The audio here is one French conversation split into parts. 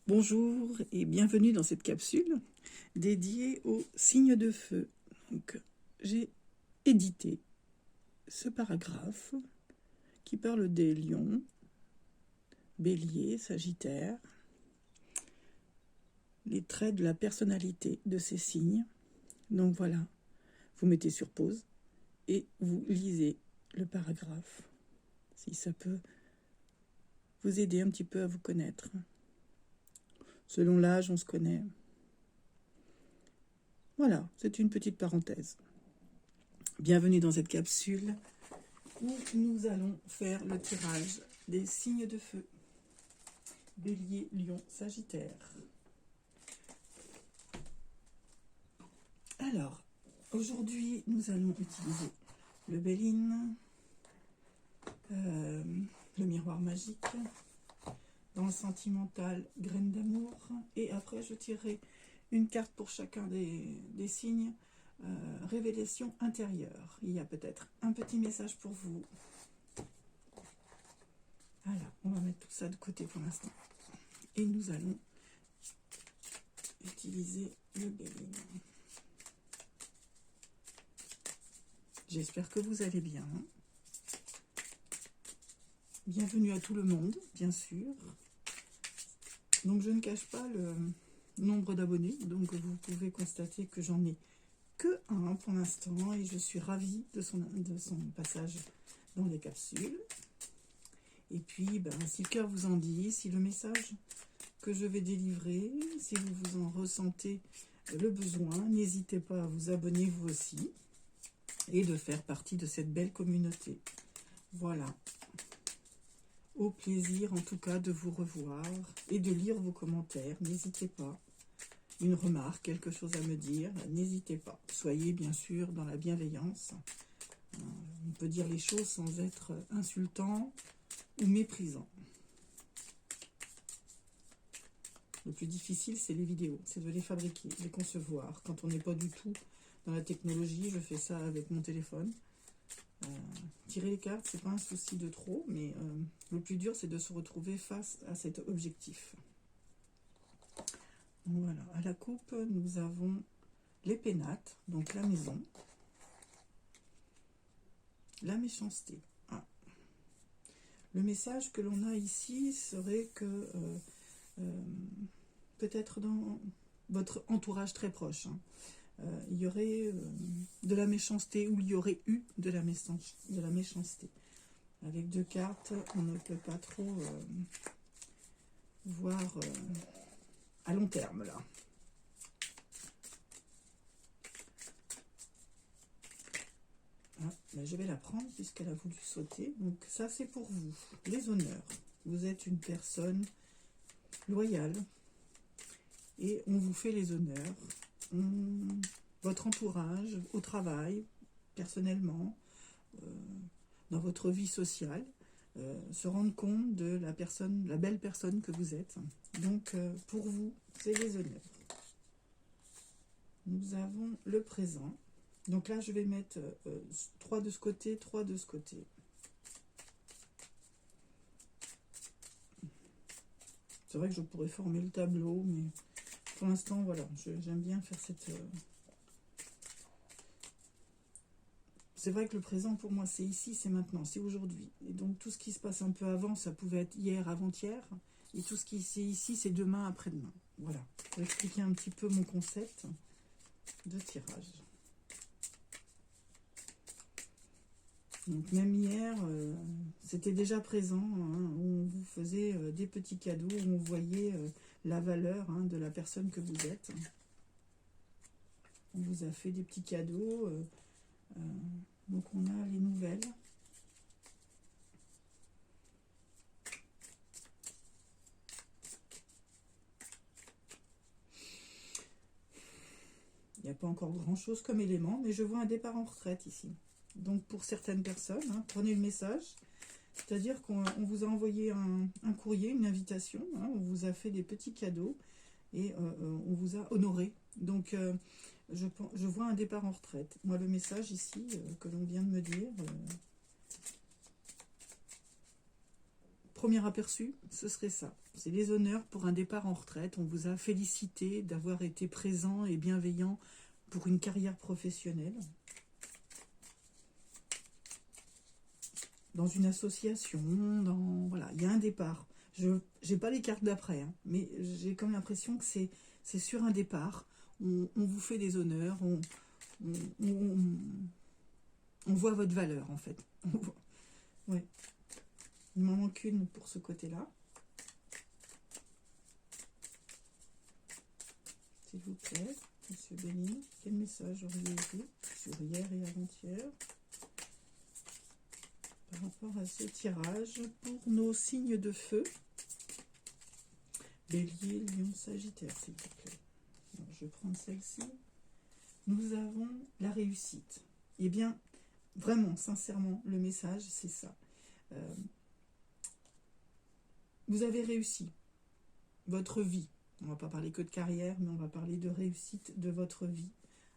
Bonjour et bienvenue dans cette capsule dédiée aux signes de feu. Donc, j'ai édité ce paragraphe qui parle des lions, bélier, sagittaire, les traits de la personnalité de ces signes. Donc voilà, vous mettez sur pause et vous lisez le paragraphe, si ça peut vous aider un petit peu à vous connaître. Selon l'âge, on se connaît. Voilà, c'est une petite parenthèse. Bienvenue dans cette capsule où nous allons faire le tirage des signes de feu. Bélier, Lion, Sagittaire. Alors, aujourd'hui, nous allons utiliser le Béline, le miroir magique, dans le sentimental, graine d'amour, et après je tirerai une carte pour chacun des signes, révélation intérieure. Il y a peut-être un petit message pour vous. Voilà, on va mettre tout ça de côté pour l'instant. Et nous allons utiliser le Béline. J'espère que vous allez bien. Bienvenue à tout le monde, bien sûr. Donc je ne cache pas le nombre d'abonnés, donc vous pouvez constater que j'en ai que un pour l'instant et je suis ravie de son passage dans les capsules. Et puis, si le cœur vous en dit, si le message que je vais délivrer, si vous vous en ressentez le besoin, n'hésitez pas à vous abonner vous aussi et de faire partie de cette belle communauté. Voilà. Au plaisir en tout cas de vous revoir et de lire vos commentaires. N'hésitez pas. Une remarque, quelque chose à me dire, n'hésitez pas. Soyez bien sûr dans la bienveillance. On peut dire les choses sans être insultant ou méprisant. Le plus difficile, c'est les vidéos, c'est de les fabriquer, de les concevoir. Quand on n'est pas du tout dans la technologie, je fais ça avec mon téléphone. Tirer les cartes, c'est pas un souci de trop, mais le plus dur, c'est de se retrouver face à cet objectif. Voilà, à la coupe, nous avons les pénates, donc la maison, la méchanceté. Ah. Le message que l'on a ici serait que peut-être dans votre entourage très proche, il y aurait de la méchanceté, ou il y aurait eu de la méchanceté. Avec deux cartes, on ne peut pas trop voir à long terme, là. Ah, je vais la prendre puisqu'elle a voulu sauter. Donc ça, c'est pour vous. Les honneurs. Vous êtes une personne loyale et on vous fait les honneurs. Votre entourage, au travail, personnellement, dans votre vie sociale, se rendre compte de la belle personne que vous êtes. Donc, pour vous, c'est les honneurs. Nous avons le présent. Donc là, je vais mettre 3 de ce côté, 3 de ce côté. C'est vrai que je pourrais former le tableau, mais pour l'instant, voilà, j'aime bien faire cette... C'est vrai que le présent, pour moi, c'est ici, c'est maintenant, c'est aujourd'hui. Et donc, tout ce qui se passe un peu avant, ça pouvait être hier, avant-hier. Et tout ce qui est ici, c'est demain, après-demain. Voilà, pour expliquer un petit peu mon concept de tirage. Donc, même hier, c'était déjà présent. On vous faisait des petits cadeaux, où on voyait la valeur de la personne que vous êtes. On vous a fait des petits cadeaux. Donc on a les nouvelles. Il n'y a pas encore grand chose comme élément, mais je vois un départ en retraite ici. Donc pour certaines personnes, prenez le message. C'est-à-dire qu'on vous a envoyé un courrier, une invitation. On vous a fait des petits cadeaux et on vous a honoré. Donc je vois un départ en retraite. Moi, le message ici que l'on vient de me dire, premier aperçu, ce serait ça. C'est les honneurs pour un départ en retraite. On vous a félicité d'avoir été présent et bienveillant pour une carrière professionnelle. Dans une association, voilà, il y a un départ. Je n'ai pas les cartes d'après, hein, mais j'ai comme l'impression que c'est sur un départ. On vous fait des honneurs, on voit votre valeur, en fait. Ouais. Il m'en manque une pour ce côté-là. S'il vous plaît, Monsieur Bénin, quel message auriez-vous sur hier et avant-hier par rapport à ce tirage pour nos signes de feu? Bélier, Lion, Sagittaire, s'il vous plaît. Alors, je vais prendre celle-ci. Nous avons la réussite. Eh bien, vraiment, sincèrement, le message, c'est ça. Vous avez réussi votre vie. On ne va pas parler que de carrière, mais on va parler de réussite de votre vie.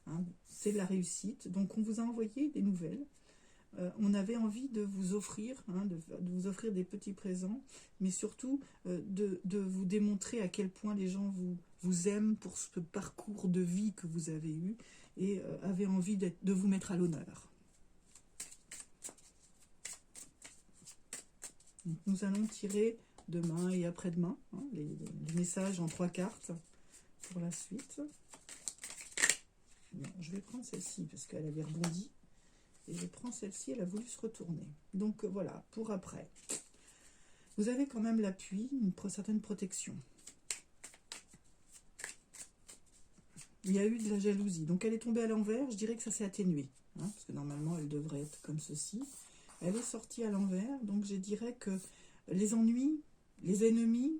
Hein. C'est de la réussite. Donc, on vous a envoyé des nouvelles. On avait envie de vous offrir, hein, de vous offrir des petits présents, mais surtout de vous démontrer à quel point les gens vous aiment pour ce parcours de vie que vous avez eu et avaient envie de vous mettre à l'honneur. Nous allons tirer demain et après-demain hein, les messages en 3 cartes pour la suite. Bon, je vais prendre celle-ci parce qu'elle avait rebondi. Et je prends celle-ci, elle a voulu se retourner. Donc voilà, pour après. Vous avez quand même l'appui, une certaine protection. Il y a eu de la jalousie. Donc elle est tombée à l'envers, je dirais que ça s'est atténué. Hein, parce que normalement, elle devrait être comme ceci. Elle est sortie à l'envers, donc je dirais que les ennuis, les ennemis,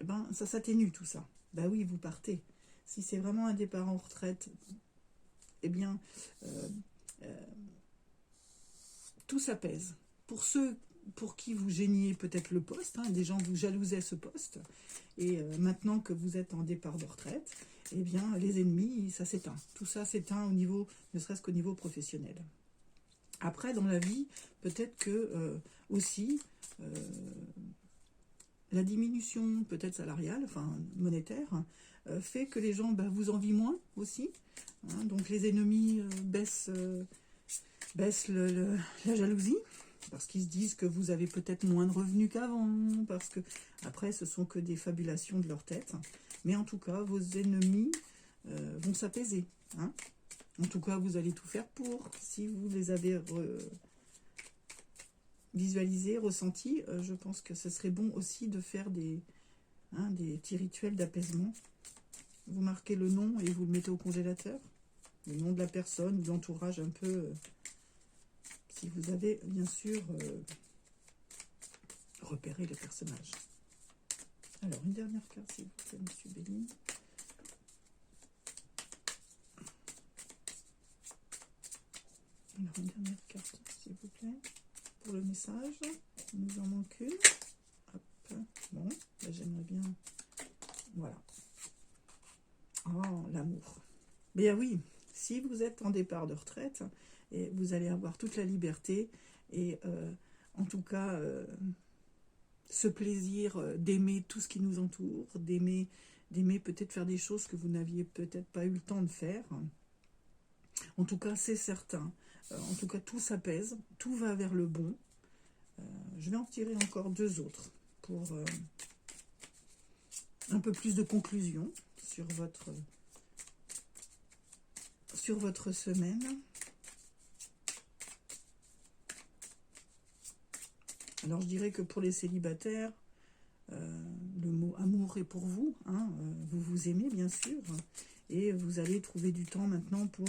eh ben, ça s'atténue tout ça. Ben oui, vous partez. Si c'est vraiment un départ en retraite, eh bien... tout s'apaise. Pour ceux pour qui vous gêniez peut-être le poste, hein, des gens vous jalousaient ce poste, et maintenant que vous êtes en départ de retraite, eh bien, les ennemis, ça s'éteint. Tout ça s'éteint au niveau, ne serait-ce qu'au niveau professionnel. Après, dans la vie, peut-être que aussi, la diminution peut-être salariale, enfin monétaire, fait que les gens vous envient moins aussi. Hein, donc les ennemis baissent la jalousie, parce qu'ils se disent que vous avez peut-être moins de revenus qu'avant, parce que, après, ce sont que des fabulations de leur tête. Mais en tout cas, vos ennemis vont s'apaiser. Hein. En tout cas, vous allez tout faire pour, si vous les avez visualisés, ressentis, je pense que ce serait bon aussi de faire des petits rituels d'apaisement. Vous marquez le nom et vous le mettez au congélateur. Le nom de la personne, l'entourage un peu... si vous avez, bien sûr, repéré le personnage. Alors, une dernière carte, s'il vous plaît, Monsieur Béline. Alors, une dernière carte, s'il vous plaît, pour le message. Il nous en manque une. Hop. Bon, là, j'aimerais bien... Voilà. Oh, l'amour. Bien oui, si vous êtes en départ de retraite... et vous allez avoir toute la liberté et en tout cas ce plaisir d'aimer tout ce qui nous entoure, d'aimer peut-être faire des choses que vous n'aviez peut-être pas eu le temps de faire. En tout cas, c'est certain. En tout cas, tout s'apaise, tout va vers le bon. Je vais en tirer encore 2 autres pour un peu plus de conclusion sur votre semaine. Alors, je dirais que pour les célibataires, le mot amour est pour vous. Hein, vous vous aimez, bien sûr. Et vous allez trouver du temps maintenant pour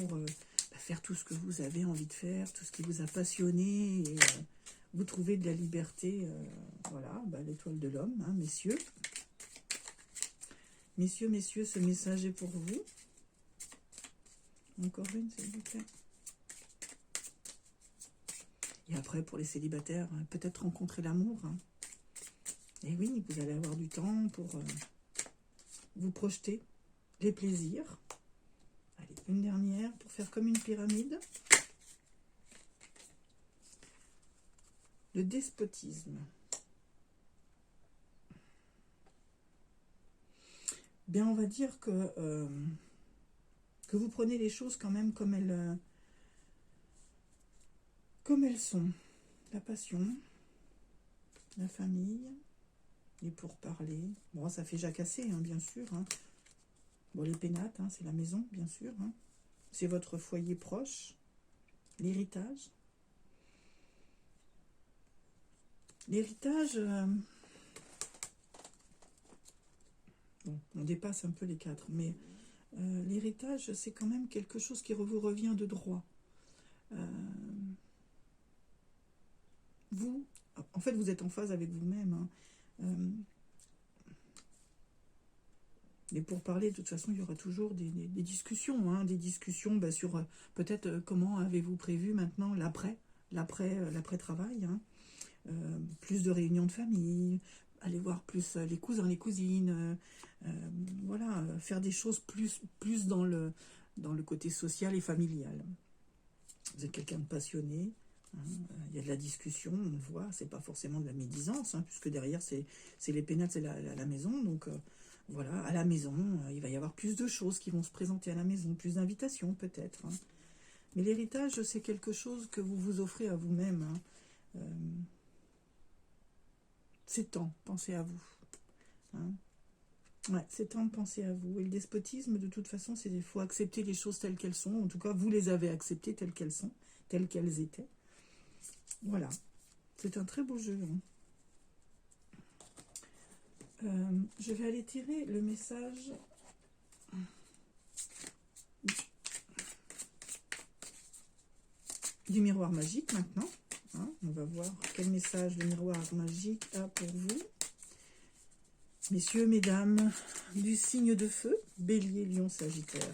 faire tout ce que vous avez envie de faire, tout ce qui vous a passionné. Et vous trouvez de la liberté. Voilà, l'étoile de l'homme, hein, messieurs. Messieurs, ce message est pour vous. Encore une, s'il vous plaît. Et après, pour les célibataires, peut-être rencontrer l'amour. Hein. Et oui, vous allez avoir du temps pour vous projeter les plaisirs. Allez, une dernière pour faire comme une pyramide. Le despotisme. bien on va dire que vous prenez les choses quand même comme elles sont. La passion, la famille, les pourparlers. Bon, ça fait jacasser, hein, bien sûr. Hein. Bon, les pénates, hein, c'est la maison, bien sûr. Hein. C'est votre foyer proche. L'héritage. L'héritage... bon, on dépasse un peu les 4, mais l'héritage, c'est quand même quelque chose qui vous revient de droit. Vous, en fait, vous êtes en phase avec vous-même. Hein. Mais pour parler, de toute façon, il y aura toujours des discussions, hein, des discussions sur peut-être comment avez-vous prévu maintenant l'après-travail. Hein. Plus de réunions de famille, aller voir plus les cousins, les cousines, voilà, faire des choses plus dans le côté social et familial. Vous êtes quelqu'un de passionné, hein, il y a de la discussion, on le voit, c'est pas forcément de la médisance, hein, puisque derrière c'est les pénates, c'est la maison, donc voilà, à la maison, il va y avoir plus de choses qui vont se présenter à la maison, plus d'invitations peut-être. Hein. Mais l'héritage, c'est quelque chose que vous vous offrez à vous-même. Hein. C'est temps, pensez à vous. Hein. Ouais, c'est temps de penser à vous. Et le despotisme, de toute façon, il faut accepter les choses telles qu'elles sont. En tout cas, vous les avez acceptées telles qu'elles sont, telles qu'elles étaient. Voilà. C'est un très beau jeu. Hein. Je vais aller tirer le message du miroir magique maintenant. Hein. On va voir quel message le miroir magique a pour vous. Messieurs, mesdames, du signe de feu, Bélier, Lion, Sagittaire.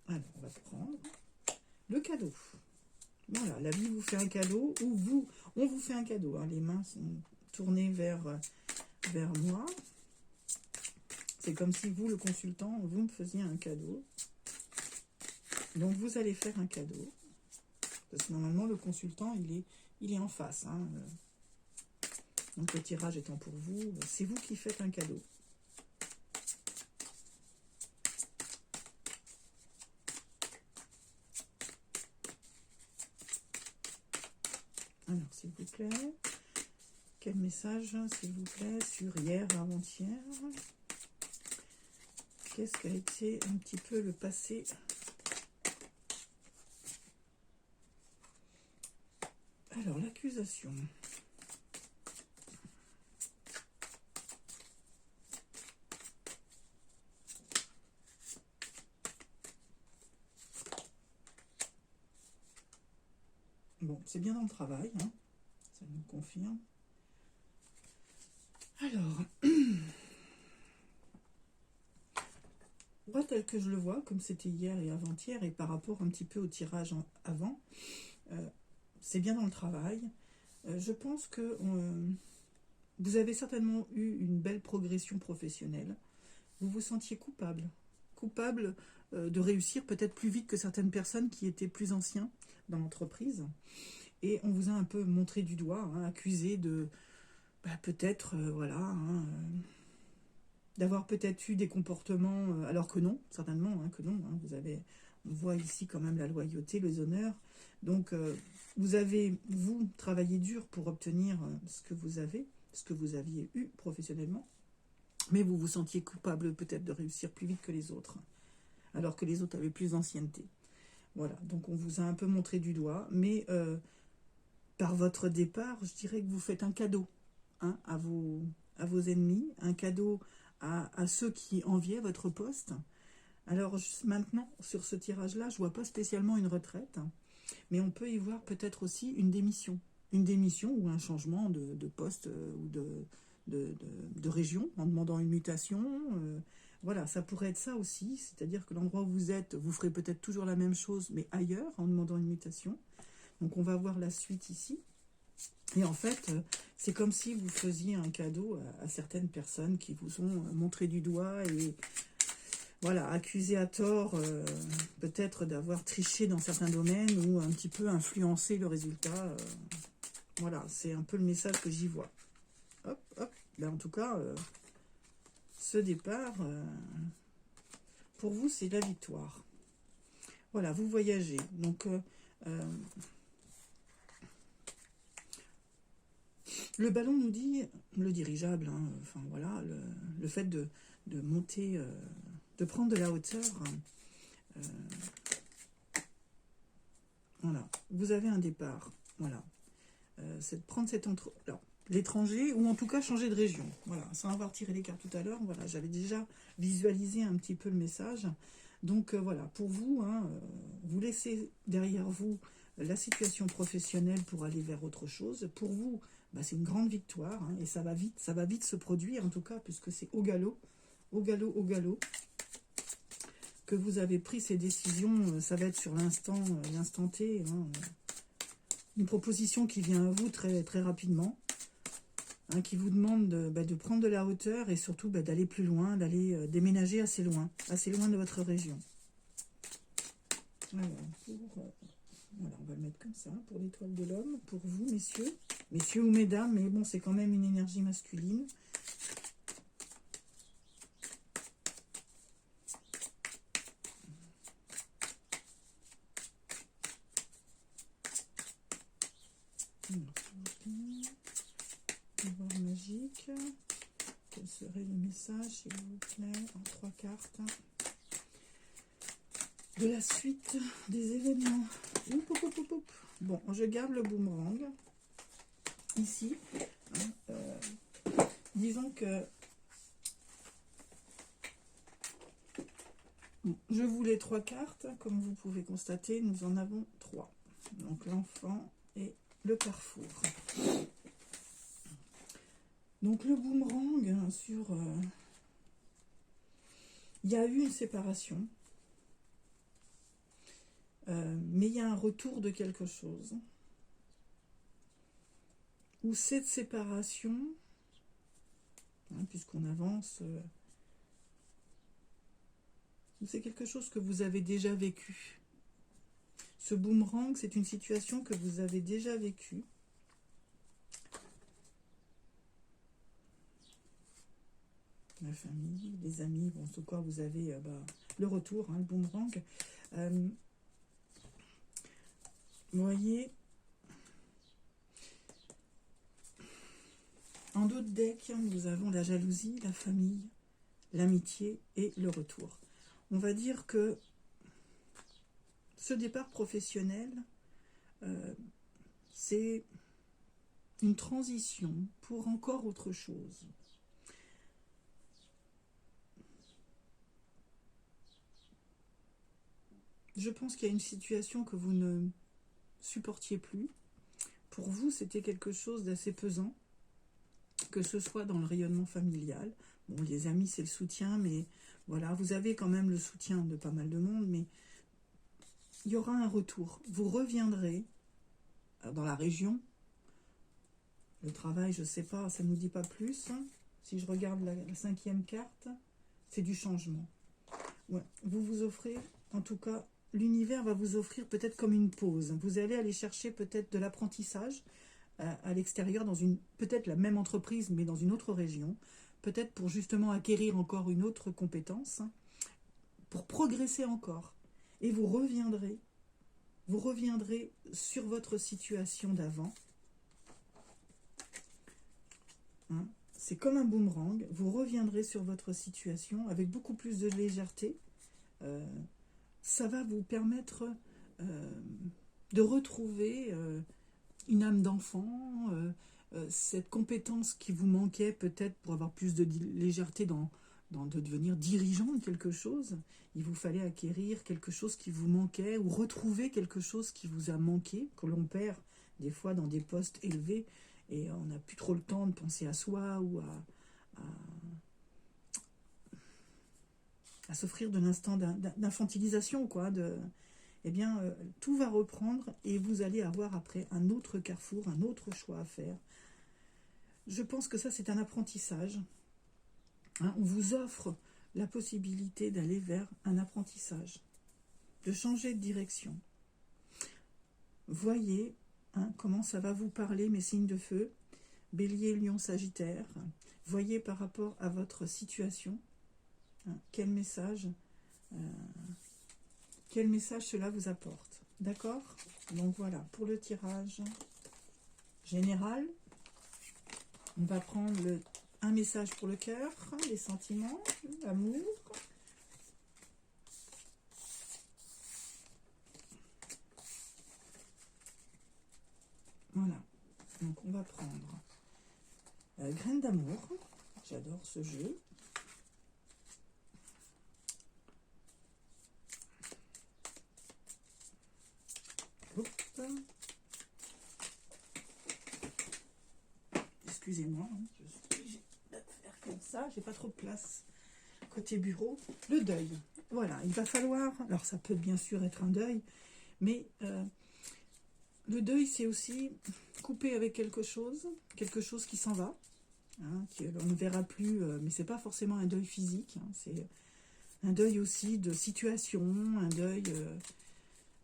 Alors, on va prendre le cadeau. Voilà, la vie vous fait un cadeau, ou on vous fait un cadeau. Hein. Les mains sont tournées vers moi. C'est comme si vous, le consultant, vous me faisiez un cadeau. Donc, vous allez faire un cadeau. Parce que normalement, le consultant, il est en face. Hein. Donc, le tirage étant pour vous, c'est vous qui faites un cadeau. Alors, s'il vous plaît, quel message, s'il vous plaît, sur hier, avant-hier? Qu'est-ce qu'a été un petit peu le passé? Alors, l'accusation. Bon, c'est bien dans le travail, hein. Ça nous confirme. Alors, moi, tel que je le vois, comme c'était hier et avant-hier, et par rapport un petit peu au tirage avant, c'est bien dans le travail. Je pense que vous avez certainement eu une belle progression professionnelle. Vous vous sentiez coupable de réussir peut-être plus vite que certaines personnes qui étaient plus anciens dans l'entreprise. Et on vous a un peu montré du doigt, hein, accusé de peut-être, voilà, hein, d'avoir peut-être eu des comportements, alors que non, certainement, hein, que non. Hein, on voit ici quand même la loyauté, les honneurs. Donc, vous avez, vous, travaillé dur pour obtenir ce que vous aviez eu professionnellement. Mais vous vous sentiez coupable peut-être de réussir plus vite que les autres, alors que les autres avaient plus d'ancienneté. Voilà, donc on vous a un peu montré du doigt, mais par votre départ, je dirais que vous faites un cadeau, hein, à vos ennemis, un cadeau à ceux qui enviaient votre poste. Alors maintenant, sur ce tirage-là, je ne vois pas spécialement une retraite, mais on peut y voir peut-être aussi une démission ou un changement de poste ou de région en demandant une mutation. Voilà, ça pourrait être ça aussi, c'est-à-dire que l'endroit où vous êtes, vous ferez peut-être toujours la même chose, mais ailleurs, en demandant une mutation. Donc on va voir la suite ici. Et en fait, c'est comme si vous faisiez un cadeau à certaines personnes qui vous ont montré du doigt et voilà, accusé à tort peut-être d'avoir triché dans certains domaines ou un petit peu influencé le résultat. Voilà, c'est un peu le message que j'y vois. Hop, hop. Ben, en tout cas, ce départ, pour vous, c'est la victoire. Voilà, vous voyagez. Donc, le ballon nous dit, le dirigeable, hein, enfin voilà, le fait de monter, de prendre de la hauteur, voilà, vous avez un départ, voilà. C'est de prendre l'étranger, ou en tout cas changer de région. Voilà, sans avoir tiré les cartes tout à l'heure, voilà, j'avais déjà visualisé un petit peu le message. Donc voilà, pour vous, hein, vous laissez derrière vous la situation professionnelle pour aller vers autre chose. Pour vous, bah, c'est une grande victoire, hein, et ça va vite se produire en tout cas, puisque c'est au galop, que vous avez pris ces décisions. Ça va être sur l'instant T, hein, une proposition qui vient à vous très, très rapidement, hein, qui vous demande de prendre de la hauteur et surtout d'aller plus loin, d'aller déménager assez loin de votre région. Alors, voilà, on va le mettre comme ça, pour l'étoile de l'homme, pour vous, messieurs ou mesdames, mais bon, c'est quand même une énergie masculine. Pouvoir magique. Quel serait le message, s'il vous plaît, en 3 cartes de la suite des événements? Bon, je garde le boomerang ici. Disons que je voulais 3 cartes. Comme vous pouvez constater, nous en avons 3. Donc l'enfant et le carrefour. Donc le boomerang, hein, il y a eu une séparation. Mais il y a un retour de quelque chose. Ou cette séparation, hein, puisqu'on avance, c'est quelque chose que vous avez déjà vécu. Ce boomerang, c'est une situation que vous avez déjà vécue. La famille, les amis, bon, sur quoi vous avez le retour, hein, le boomerang. Vous voyez, en d'autres decks, nous avons la jalousie, la famille, l'amitié et le retour. On va dire que ce départ professionnel, c'est une transition pour encore autre chose. Je pense qu'il y a une situation que vous ne supportiez plus. Pour vous, c'était quelque chose d'assez pesant, que ce soit dans le rayonnement familial. Bon, les amis, c'est le soutien, mais voilà, vous avez quand même le soutien de pas mal de monde, mais il y aura un retour. Vous reviendrez dans la région. Le travail, je ne sais pas, ça ne nous dit pas plus. Si je regarde la 5e carte, c'est du changement. Ouais, vous vous offrez, en tout cas, l'univers va vous offrir peut-être comme une pause. Vous allez aller chercher peut-être de l'apprentissage à l'extérieur, dans peut-être la même entreprise, mais dans une autre région. Peut-être pour justement acquérir encore une autre compétence, pour progresser encore. Et vous reviendrez sur votre situation d'avant. Hein, c'est comme un boomerang, vous reviendrez sur votre situation avec beaucoup plus de légèreté. Ça va vous permettre de retrouver une âme d'enfant, cette compétence qui vous manquait peut-être pour avoir plus de légèreté de devenir dirigeant de quelque chose. Il vous fallait acquérir quelque chose qui vous manquait ou retrouver quelque chose qui vous a manqué, que l'on perd des fois dans des postes élevés et on n'a plus trop le temps de penser à soi ou à s'offrir de l'instant d'infantilisation, quoi. Eh bien, tout va reprendre et vous allez avoir après un autre carrefour, un autre choix à faire. Je pense que ça, c'est un apprentissage. Hein, on vous offre la possibilité d'aller vers un apprentissage, de changer de direction. Voyez comment ça va vous parler, mes signes de feu. Bélier, Lion, Sagittaire, voyez par rapport à votre situation, hein, quel message cela vous apporte. D'accord? Donc voilà, pour le tirage général, on va prendre un message pour le cœur, les sentiments, l'amour. Voilà, donc on va prendre Graine d'amour, j'adore ce jeu. Hop. Excusez-moi, hein, je suis obligée de faire comme ça, j'ai pas trop de place côté bureau. Le deuil, voilà, il va falloir, alors ça peut bien sûr être un deuil, mais le deuil c'est aussi couper avec quelque chose qui s'en va, hein, on ne verra plus, mais c'est pas forcément un deuil physique, hein, c'est un deuil aussi de situation, un deuil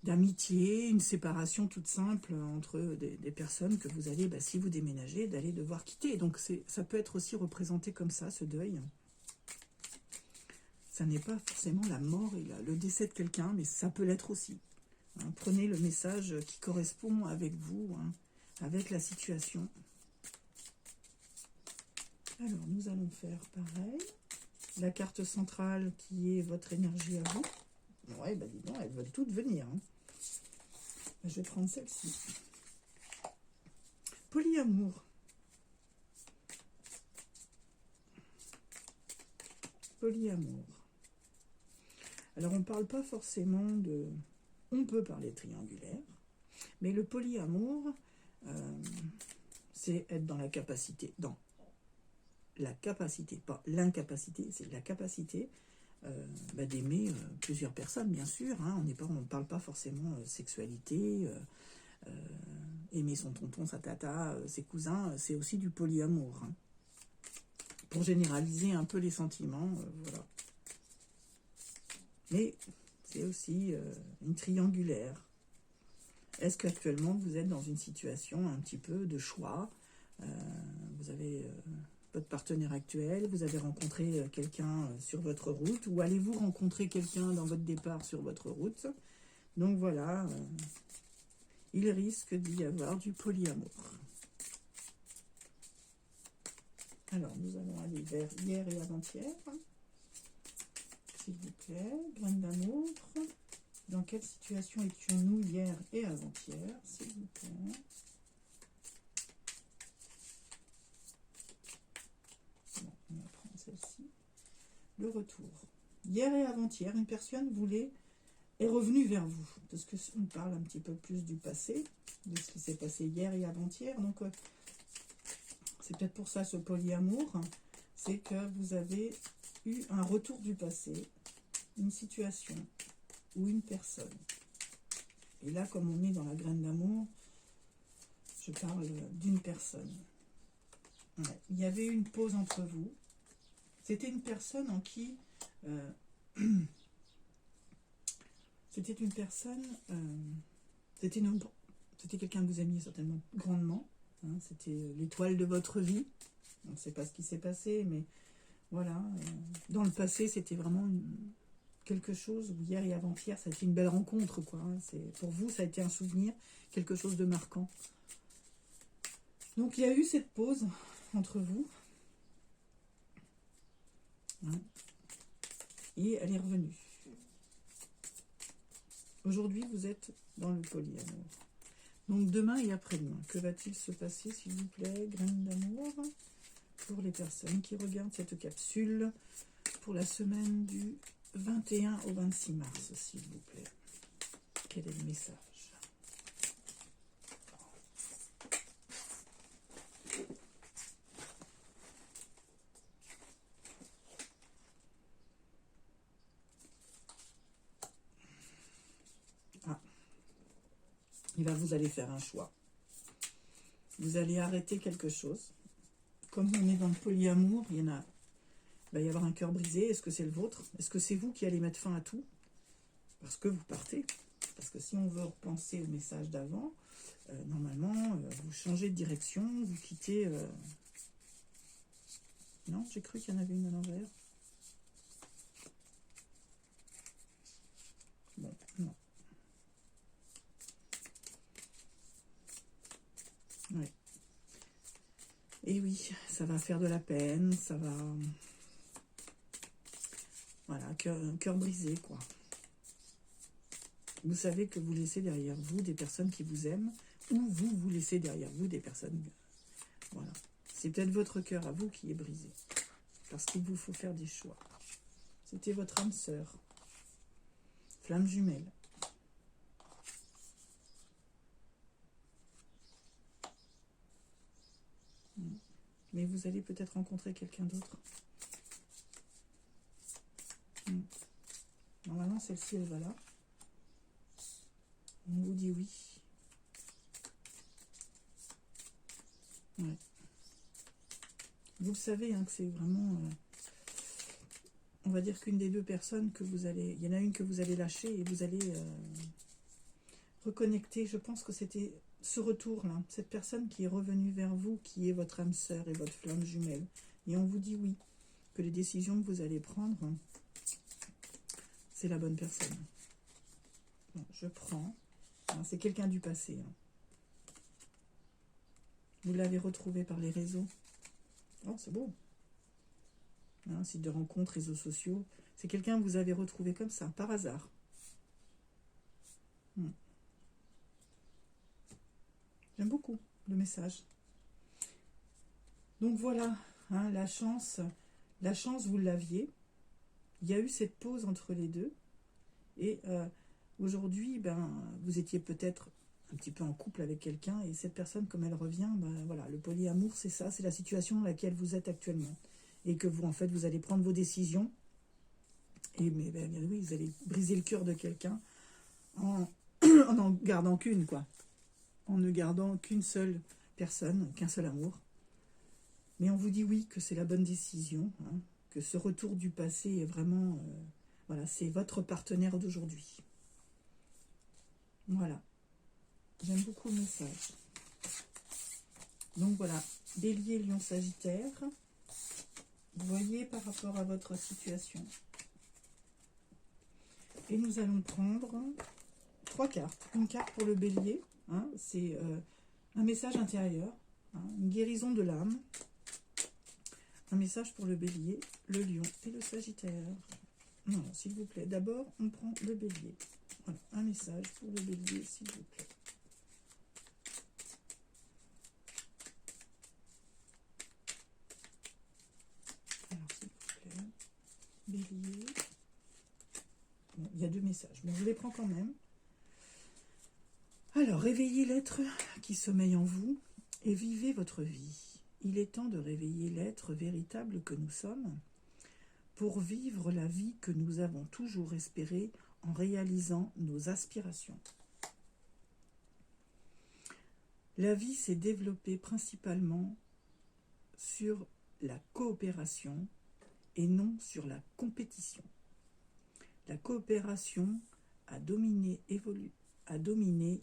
d'amitié, une séparation toute simple entre des personnes que vous allez, si vous déménagez, d'aller devoir quitter. Donc ça peut être aussi représenté comme ça, ce deuil. Ça n'est pas forcément la mort et le décès de quelqu'un, mais ça peut l'être aussi. Hein, prenez le message qui correspond avec vous, hein, avec la situation. Alors, nous allons faire pareil. La carte centrale qui est votre énergie à vous. Ouais, dis donc, elles veulent toutes venir. Hein. Je vais prendre celle-ci. Polyamour. Polyamour. Alors, on ne parle pas forcément de... On peut parler triangulaire, mais le polyamour, c'est être dans la capacité, pas l'incapacité, c'est la capacité d'aimer plusieurs personnes, bien sûr. Hein, on ne parle pas forcément sexualité, aimer son tonton, sa tata, ses cousins, c'est aussi du polyamour. Hein, pour généraliser un peu les sentiments, voilà. Mais c'est aussi une triangulaire. Est-ce qu'actuellement vous êtes dans une situation un petit peu de choix? Vous avez votre partenaire actuel, vous avez rencontré quelqu'un sur votre route, ou allez-vous rencontrer quelqu'un dans votre départ sur votre route? Donc voilà, il risque d'y avoir du polyamour. Alors, nous allons aller vers hier et avant-hier. S'il vous plaît, graine d'amour. Dans quelle situation étions-nous hier et avant-hier, s'il vous plaît? Bon, on va prendre celle-ci. Le retour. Hier et avant-hier, une personne est revenue vers vous. Parce qu'on parle un petit peu plus du passé, de ce qui s'est passé hier et avant-hier. Donc, c'est peut-être pour ça ce polyamour. C'est que vous avez eu un retour du passé, une situation ou une personne. Et là, comme on est dans la graine d'amour, je parle d'une personne. Ouais. Il y avait une pause entre vous. C'était une personne en qui... c'était une personne... c'était quelqu'un que vous aimiez certainement grandement. Hein, c'était l'étoile de votre vie. On ne sait pas ce qui s'est passé, mais voilà. Dans le passé, c'était vraiment quelque chose, où hier et avant-hier, ça a été une belle rencontre, quoi. Hein, pour vous, ça a été un souvenir, quelque chose de marquant. Donc, il y a eu cette pause entre vous. Hein, et elle est revenue. Aujourd'hui, vous êtes dans le polyamour. Donc, demain et après-demain, que va-t-il se passer, s'il vous plaît, graine d'amour, pour les personnes qui regardent cette capsule pour la semaine du 21 au 26 mars, s'il vous plaît. Quel est le message? Ah. Et là, vous allez faire un choix. Vous allez arrêter quelque chose. Comme on est dans le polyamour, il va y avoir un cœur brisé. Est-ce que c'est le vôtre? Est-ce que c'est vous qui allez mettre fin à tout? Parce que vous partez. Parce que si on veut repenser au message d'avant, normalement, vous changez de direction, vous quittez... Non, j'ai cru qu'il y en avait une à l'envers. Bon, non. Oui. Et oui, ça va faire de la peine, ça va... Voilà, cœur brisé, quoi. Vous savez que vous laissez derrière vous des personnes qui vous aiment, ou vous laissez derrière vous des personnes... Voilà. C'est peut-être votre cœur à vous qui est brisé. Parce qu'il vous faut faire des choix. C'était votre âme sœur. Flamme jumelle. Mais vous allez peut-être rencontrer quelqu'un d'autre. Normalement, celle-ci, elle va là. On vous dit oui. Ouais. Vous le savez, hein, que c'est vraiment... on va dire qu'une des deux personnes que vous allez... Il y en a une que vous allez lâcher et vous allez reconnecter. Je pense que c'était ce retour-là. Cette personne qui est revenue vers vous, qui est votre âme sœur et votre flamme jumelle. Et on vous dit oui. Que les décisions que vous allez prendre, c'est la bonne personne. Bon, je prends. C'est quelqu'un du passé. Hein. Vous l'avez retrouvé par les réseaux. Oh, c'est beau. Hein, site de rencontres, réseaux sociaux. C'est quelqu'un que vous avez retrouvé comme ça, par hasard. J'aime beaucoup le message. Donc voilà, hein, la chance, vous l'aviez. Il y a eu cette pause entre les deux. Et aujourd'hui, ben, vous étiez peut-être un petit peu en couple avec quelqu'un. Et cette personne, comme elle revient, ben, voilà, le polyamour, c'est ça. C'est la situation dans laquelle vous êtes actuellement. Et que vous, en fait, vous allez prendre vos décisions. Et mais ben, oui, vous allez briser le cœur de quelqu'un en n'en gardant qu'une, quoi. En ne gardant qu'une seule personne, qu'un seul amour. Mais on vous dit oui, que c'est la bonne décision, hein, que ce retour du passé est vraiment... voilà, c'est votre partenaire d'aujourd'hui. Voilà. J'aime beaucoup le message. Donc voilà, Bélier, Lion, Sagittaire. Vous voyez par rapport à votre situation. Et nous allons prendre 3 cartes. Une carte pour le Bélier, hein, c'est un message intérieur, hein, une guérison de l'âme. Un message pour le Bélier, le Lion et le Sagittaire. Non, s'il vous plaît. D'abord, on prend le Bélier. Voilà, un message pour le Bélier, s'il vous plaît. Alors, s'il vous plaît. Bélier. Bon, il y a 2 messages, mais je les prends quand même. Alors, réveillez l'être qui sommeille en vous et vivez votre vie. Il est temps de réveiller l'être véritable que nous sommes pour vivre la vie que nous avons toujours espérée en réalisant nos aspirations. La vie s'est développée principalement sur la coopération et non sur la compétition. La coopération a dominé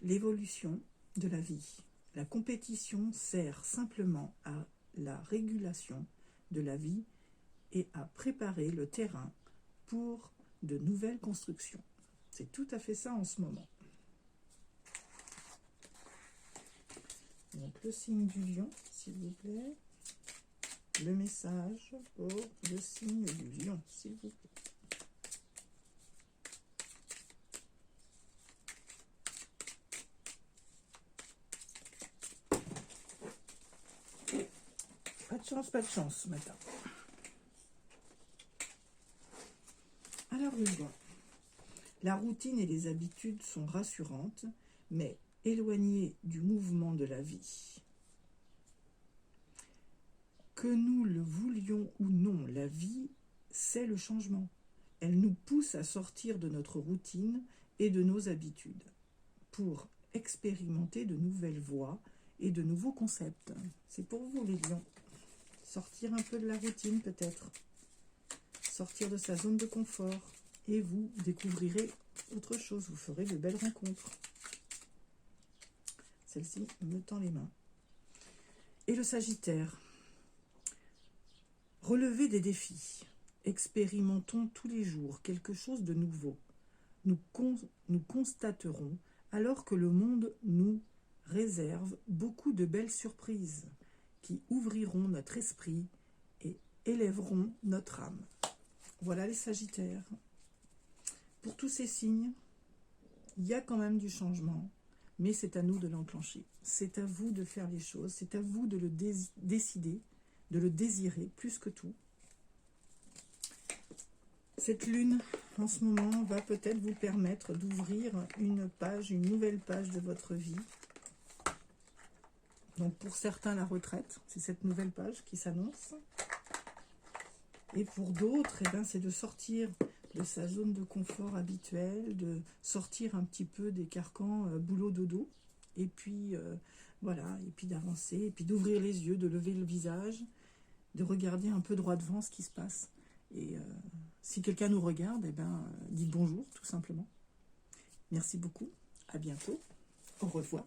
l'évolution de la vie. La compétition sert simplement à la régulation de la vie et à préparer le terrain pour de nouvelles constructions. C'est tout à fait ça en ce moment. Donc le signe du lion, s'il vous plaît. Le message pour le signe du lion, s'il vous plaît. Pas de chance ce matin. Alors le lion. La routine et les habitudes sont rassurantes, mais éloignées du mouvement de la vie. Que nous le voulions ou non, la vie, c'est le changement. Elle nous pousse à sortir de notre routine et de nos habitudes pour expérimenter de nouvelles voies et de nouveaux concepts. C'est pour vous les lions. Sortir un peu de la routine peut-être. Sortir de sa zone de confort. Et vous découvrirez autre chose. Vous ferez de belles rencontres. celle-ci me tend les mains. Et le Sagittaire. Relevez des défis. Expérimentons tous les jours quelque chose de nouveau. Nous constaterons alors que le monde nous réserve beaucoup de belles surprises qui ouvriront notre esprit et élèveront notre âme. Voilà les Sagittaires. Pour tous ces signes, il y a quand même du changement, mais c'est à nous de l'enclencher. C'est à vous de faire les choses, c'est à vous de le décider, de le désirer plus que tout. Cette lune, en ce moment, va peut-être vous permettre d'ouvrir une page, une nouvelle page de votre vie. Donc pour certains, la retraite, c'est cette nouvelle page qui s'annonce. Et pour d'autres, eh ben, c'est de sortir de sa zone de confort habituelle, de sortir un petit peu des carcans boulot-dodo. Et puis, voilà, et puis d'avancer, et puis d'ouvrir les yeux, de lever le visage, de regarder un peu droit devant ce qui se passe. Et si quelqu'un nous regarde, eh ben, dites bonjour, tout simplement. Merci beaucoup, à bientôt, au revoir.